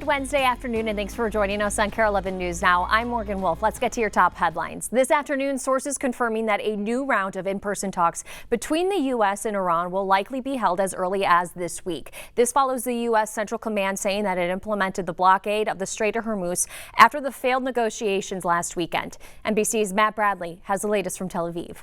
Wednesday afternoon, and thanks for joining us on Kare 11 News Now. I'm Morgan Wolf. Let's get to your top headlines. This afternoon, sources confirming that a new round of in-person talks between the U.S. and Iran will likely be held as early as this week. This follows the U.S. Central Command saying that it implemented the blockade of the Strait of Hormuz after the failed negotiations last weekend. NBC's Matt Bradley has the latest from Tel Aviv.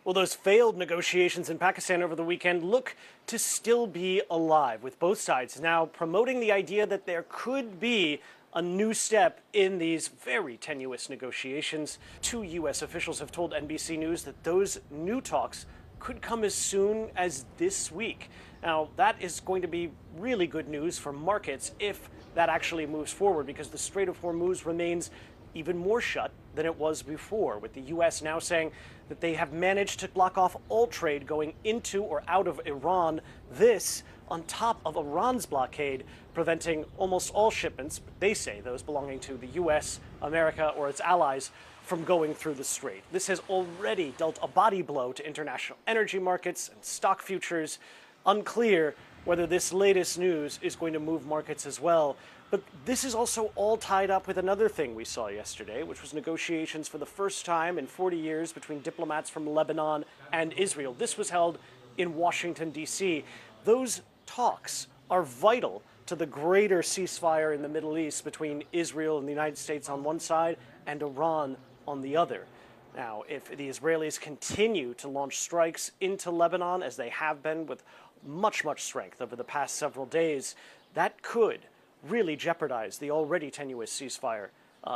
Well, those failed negotiations in Pakistan over the weekend look to still be alive, with both sides now promoting the idea that there could be a new step in these very tenuous negotiations. Two U.S. officials have told NBC News that those new talks could come as soon as this week. Now, that is going to be really good news for markets if that actually moves forward, because the Strait of Hormuz remains even more shut than it was before, with the U.S. now saying that they have managed to block off all trade going into or out of Iran. This on top of Iran's blockade, preventing almost all shipments, they say those belonging to the U.S., America, or its allies, from going through the strait. This has already dealt a body blow to international energy markets and stock futures. Unclear whether this latest news is going to move markets as well. But this is also all tied up with another thing we saw yesterday, which was negotiations for the first time in 40 years between diplomats from Lebanon and Israel. This was held in Washington, D.C. Those talks are vital to the greater ceasefire in the Middle East between Israel and the United States on one side and Iran on the other. Now, if the Israelis continue to launch strikes into Lebanon, as they have been with much strength over the past several days, that could really jeopardize the already tenuous ceasefire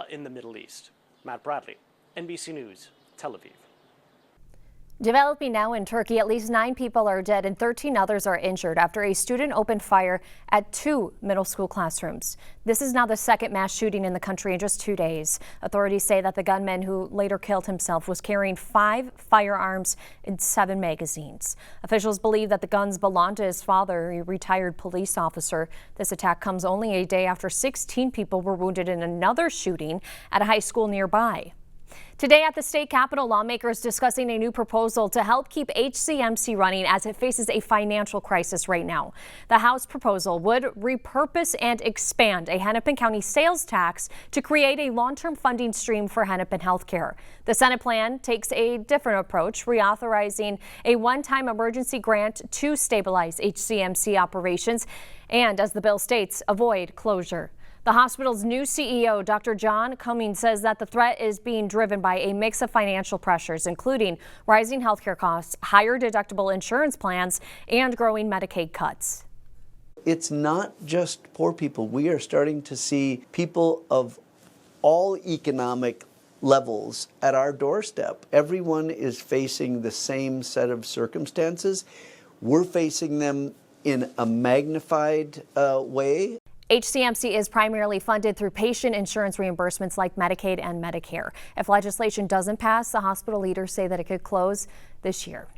in the Middle East. Matt Bradley, NBC News, Tel Aviv. Developing now in Turkey, at least 9 people are dead and 13 others are injured after a student opened fire at 2 middle school classrooms. This is now the second mass shooting in the country in just 2 days. Authorities say that the gunman who later killed himself was carrying 5 firearms and 7 magazines. Officials believe that the guns belonged to his father, a retired police officer. This attack comes only a day after 16 people were wounded in another shooting at a high school nearby. Today at the state capitol, lawmakers discussing a new proposal to help keep HCMC running as it faces a financial crisis right now. The House proposal would repurpose and expand a Hennepin County sales tax to create a long-term funding stream for Hennepin Healthcare. The Senate plan takes a different approach, reauthorizing a one-time emergency grant to stabilize HCMC operations and, as the bill states, avoid closure. The hospital's new CEO, Dr. John Cummings, says that the threat is being driven by a mix of financial pressures, including rising healthcare costs, higher deductible insurance plans, and growing Medicaid cuts. It's not just poor people. We are starting to see people of all economic levels at our doorstep. Everyone is facing the same set of circumstances. We're facing them in a magnified way. HCMC is primarily funded through patient insurance reimbursements like Medicaid and Medicare. If legislation doesn't pass, the hospital leaders say that it could close this year.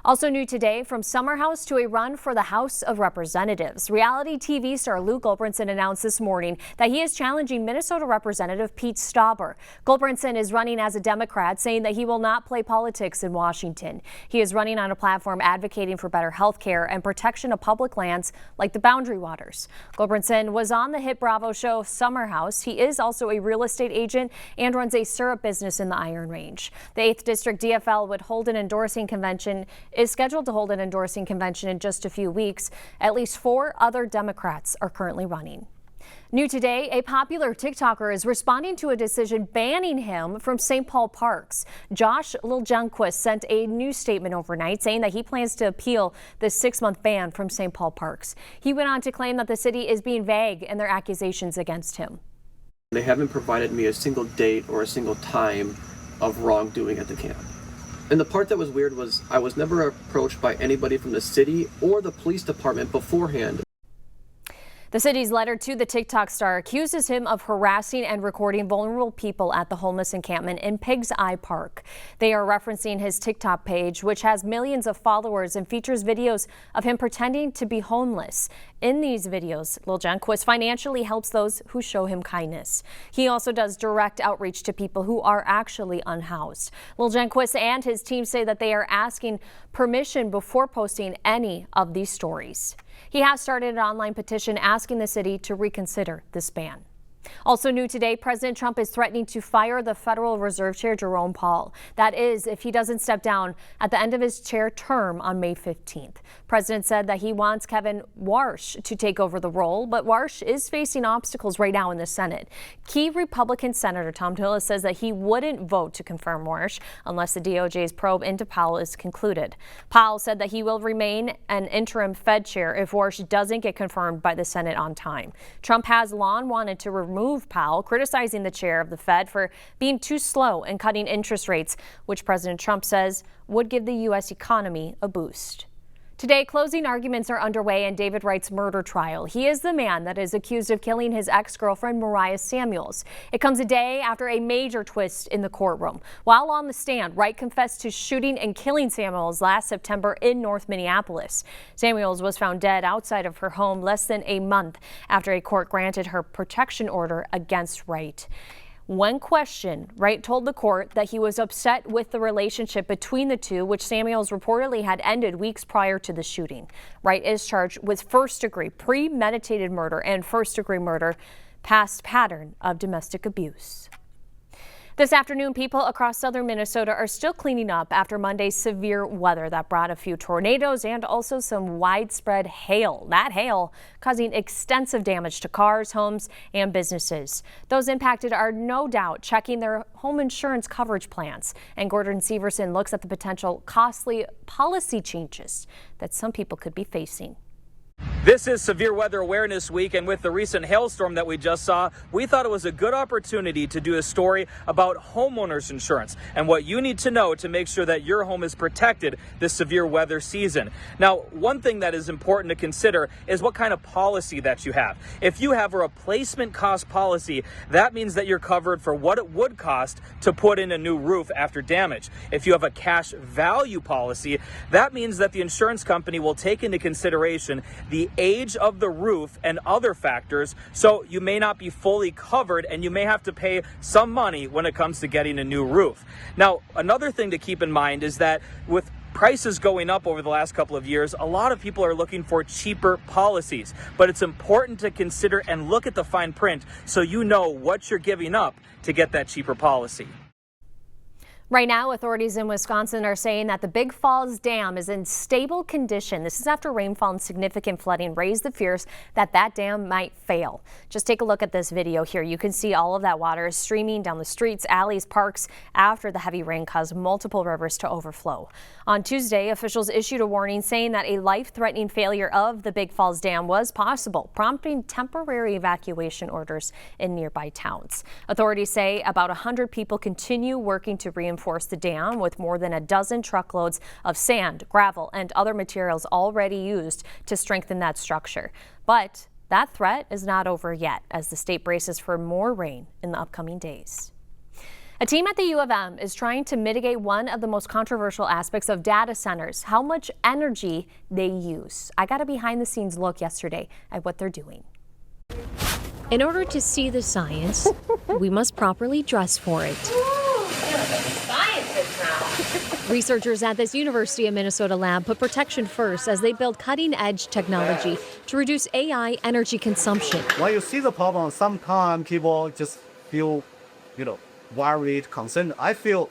Also new today, from summer house to a run for the House of Representatives. Reality TV star Lou Gulbranson announced this morning that he is challenging Minnesota Representative Pete Stauber. Gulbranson is running as a Democrat, saying that he will not play politics in Washington. He is running on a platform advocating for better health care and protection of public lands like the Boundary Waters. Gulbranson was on the hit Bravo show Summer House. He is also a real estate agent and runs a syrup business in the Iron Range. The 8th District DFL would hold an endorsing convention is scheduled to hold an endorsing convention in just a few weeks. At least 4 other Democrats are currently running. New today, a popular TikToker is responding to a decision banning him from St. Paul parks. Josh Liljenquist sent a news statement overnight saying that he plans to appeal the 6-month ban from St. Paul parks. He went on to claim that the city is being vague in their accusations against him. They haven't provided me a single date or a single time of wrongdoing at the camp. And the part that was weird was I was never approached by anybody from the city or the police department beforehand. The city's letter to the TikTok star accuses him of harassing and recording vulnerable people at the homeless encampment in Pig's Eye Park. They are referencing his TikTok page, which has millions of followers and features videos of him pretending to be homeless. In these videos, Liljenquist financially helps those who show him kindness. He also does direct outreach to people who are actually unhoused. Liljenquist and his team say that they are asking permission before posting any of these stories. He has started an online petition asking asking the city to reconsider this ban. Also new today, President Trump is threatening to fire the Federal Reserve Chair Jerome Powell. That is, if he doesn't step down at the end of his chair term on May 15th. President said that he wants Kevin Warsh to take over the role, but Warsh is facing obstacles right now in the Senate. Key Republican Senator Tom Tillis says that he wouldn't vote to confirm Warsh unless the DOJ's probe into Powell is concluded. Powell said that he will remain an interim Fed chair if Warsh doesn't get confirmed by the Senate on time. Trump has long wanted to remove Powell, criticizing the chair of the Fed for being too slow in cutting interest rates, which President Trump says would give the U.S. economy a boost. Today, closing arguments are underway in David Wright's murder trial. He is the man that is accused of killing his ex-girlfriend, Mariah Samuels. It comes a day after a major twist in the courtroom. While on the stand, Wright confessed to shooting and killing Samuels last September in North Minneapolis. Samuels was found dead outside of her home less than a month after a court granted her protection order against Wright. When questioned, Wright told the court that he was upset with the relationship between the two, which Samuels reportedly had ended weeks prior to the shooting. Wright is charged with first-degree premeditated murder and first-degree murder, past pattern of domestic abuse. This afternoon, people across southern Minnesota are still cleaning up after Monday's severe weather that brought a few tornadoes and also some widespread hail. That hail causing extensive damage to cars, homes, and businesses. Those impacted are no doubt checking their home insurance coverage plans. And Gordon Severson looks at the potential costly policy changes that some people could be facing. This is Severe Weather Awareness Week, and with the recent hailstorm that we just saw, we thought it was a good opportunity to do a story about homeowners insurance and what you need to know to make sure that your home is protected this severe weather season. Now, one thing that is important to consider is what kind of policy that you have. If you have a replacement cost policy, that means that you're covered for what it would cost to put in a new roof after damage. If you have a cash value policy, that means that the insurance company will take into consideration the age of the roof and other factors, so you may not be fully covered and you may have to pay some money when it comes to getting a new roof. Now, another thing to keep in mind is that with prices going up over the last couple of years, a lot of people are looking for cheaper policies, but it's important to consider and look at the fine print so you know what you're giving up to get that cheaper policy. Right now, authorities in Wisconsin are saying that the Big Falls Dam is in stable condition. This is after rainfall and significant flooding raised the fears that that dam might fail. Just take a look at this video here. You can see all of that water streaming down the streets, alleys, parks after the heavy rain caused multiple rivers to overflow. On Tuesday, officials issued a warning saying that a life-threatening failure of the Big Falls Dam was possible, prompting temporary evacuation orders in nearby towns. Authorities say about 100 people continue working to reinforce the dam, with more than a dozen truckloads of sand, gravel, and other materials already used to strengthen that structure. But that threat is not over yet, as the state braces for more rain in the upcoming days. A team at the U of M is trying to mitigate one of the most controversial aspects of data centers: how much energy they use. I got a behind-the-scenes look yesterday at what they're doing. In order to see the science, we must properly dress for it. Researchers at this University of Minnesota lab put protection first as they build cutting-edge technology to reduce AI energy consumption. When you see the problem, sometimes people just feel, worried, concerned. I feel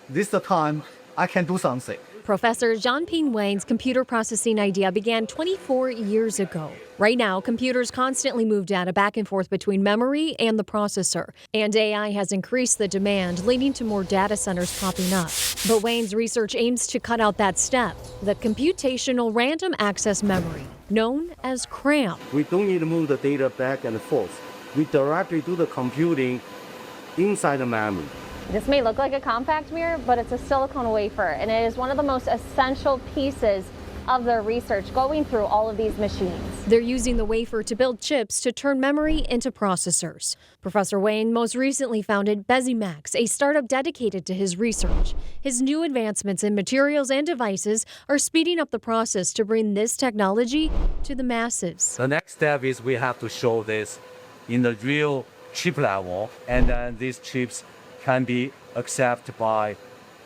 this is the time I can do something. Professor Jean-Ping Wang's computer processing idea began 24 years ago. Right now, computers constantly move data back and forth between memory and the processor, and AI has increased the demand, leading to more data centers popping up. But Wang's research aims to cut out that step, the computational random access memory, known as CRAM. We don't need to move the data back and forth. We directly do the computing inside the memory. This may look like a compact mirror, but it's a silicone wafer, and it is one of the most essential pieces of their research going through all of these machines. They're using the wafer to build chips to turn memory into processors. Professor Wang most recently founded Bezimax, a startup dedicated to his research. His new advancements in materials and devices are speeding up the process to bring this technology to the masses. The next step is we have to show this in the real chip level, and then these chips can be accepted by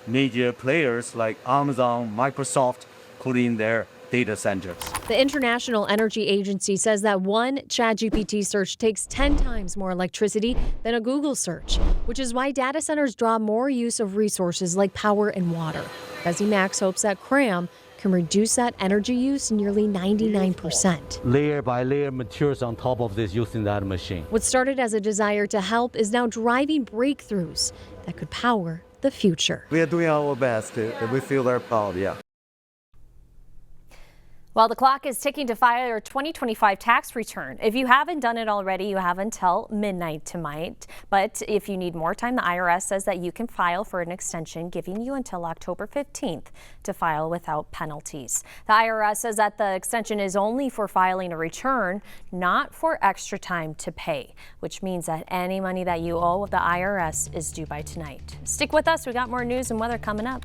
major players like Amazon, Microsoft, put in their data centers. The International Energy Agency says that one ChatGPT search takes 10 times more electricity than a Google search, which is why data centers draw more use of resources like power and water. Desi Max hopes that CRAM can reduce that energy use nearly 99%. Layer by layer materials on top of this using that machine. What started as a desire to help is now driving breakthroughs that could power the future. We are doing our best, and we feel very proud, yeah. Well, the clock is ticking to file your 2025 tax return. If you haven't done it already, you have until midnight tonight. But if you need more time, the IRS says that you can file for an extension, giving you until October 15th to file without penalties. The IRS says that the extension is only for filing a return, not for extra time to pay, which means that any money that you owe the IRS is due by tonight. Stick with us. We got more news and weather coming up.